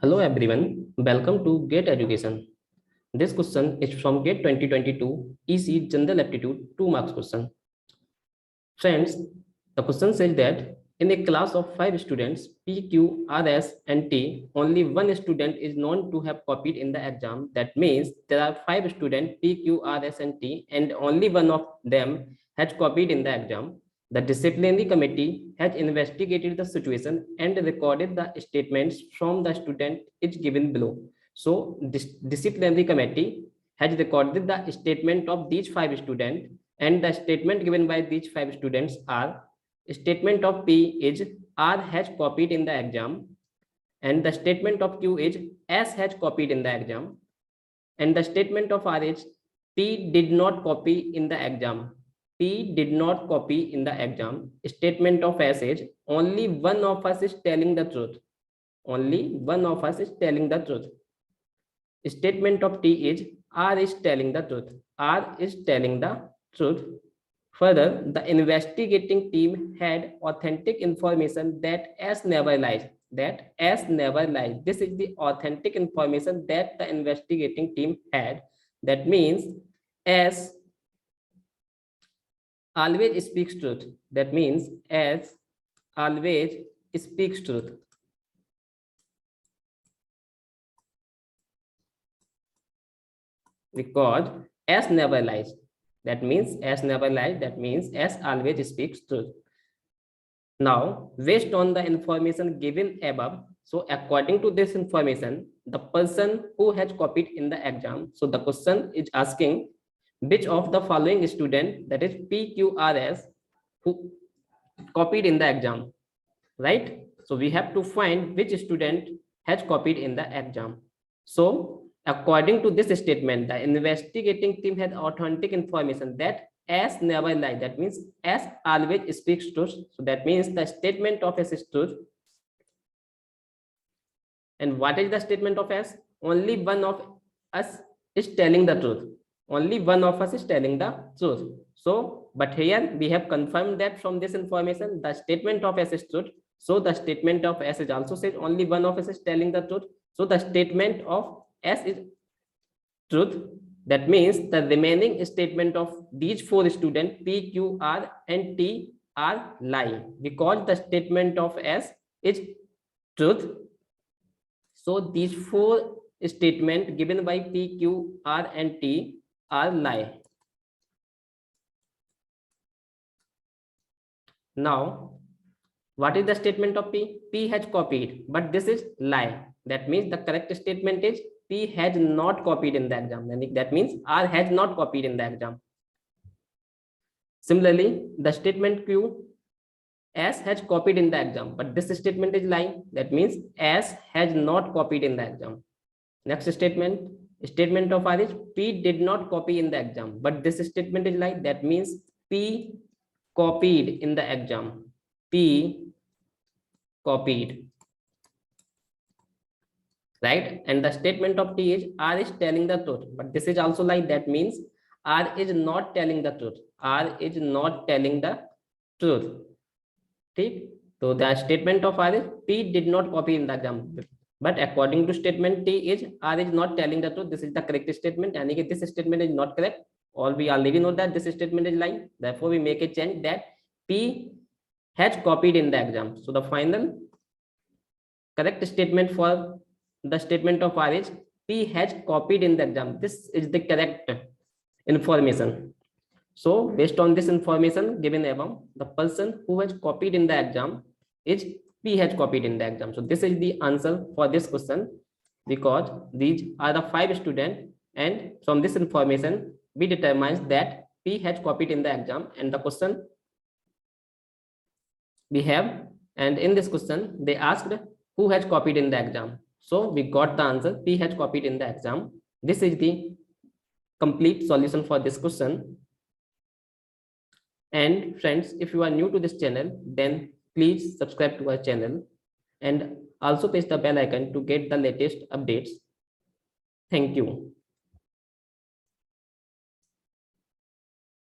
Hello everyone, welcome to GATE Education. This question is from GATE 2022 EC General Aptitude 2 marks question. Friends, the question says that in a class of 5 students, P, Q, R, S, and T, only one student is known to have copied in the exam. That means there are 5 students P, Q, R, S, and T, and only one of them has copied in the exam. The disciplinary committee has investigated the situation and recorded the statements from the student is given below. So this disciplinary committee has recorded the statement of these 5 students, and the statement given by these 5 students are: statement of P is R has copied in the exam, and the statement of Q is S has copied in the exam, and the statement of R is P did not copy in the exam. P did not copy in the exam. Statement of S is only one of us is telling the truth. Only one of us is telling the truth. Statement of T is R is telling the truth. R is telling the truth. Further, the investigating team had authentic information that S never lies. That S never lies. This is the authentic information that the investigating team had. That means S always speaks truth. That means S always speaks truth. Because S never lies. That means S never lies. That means S always speaks truth. Now, based on the information given above, so according to this information, the person who has copied in the exam, so the question is asking which of the following student, that is PQRS, who copied in the exam, right? So we have to find which student has copied in the exam. So according to this statement, the investigating team had authentic information that S never lies. That means S always speaks truth. So that means the statement of S is truth. And what is the statement of S? Only one of us is telling the truth. Only one of us is telling the truth. So, but here we have confirmed that from this information, the statement of S is truth. So the statement of S is also says only one of us is telling the truth. So the statement of S is truth. That means the remaining statement of these 4 students P, Q, R, and T are lying, because the statement of S is truth. So these 4 statements given by P, Q, R, and T are lie. Now, what is the statement of P? P has copied, but this is lie. That means the correct statement is P has not copied in the exam. That means R has not copied in the exam. Similarly, the statement Q, S has copied in the exam, but this statement is lying. That means S has not copied in the exam. Next statement of R is P did not copy in the exam, but this statement is lying. That means P copied in the exam. P copied, right? And the statement of T is R is telling the truth, but this is also like, that means R is not telling the truth. R is not telling the truth. Okay? So the statement of R is P did not copy in the exam, but according to statement T is R is not telling the truth. This is the correct statement, and if this statement is not correct, or we already know that this statement is lying. Therefore, we make a change that P has copied in the exam. So the final correct statement for the statement of R is P has copied in the exam. This is the correct information. So based on this information given above, the person who has copied in the exam is P has copied in the exam. So this is the answer for this question, because these are the 5 students, and from this information we determine that P has copied in the exam. And the question we have, and in this question they asked who has copied in the exam. So we got the answer, P has copied in the exam. This is the complete solution for this question. And friends, if you are new to this channel, then please subscribe to our channel and also press the bell icon to get the latest updates. Thank you.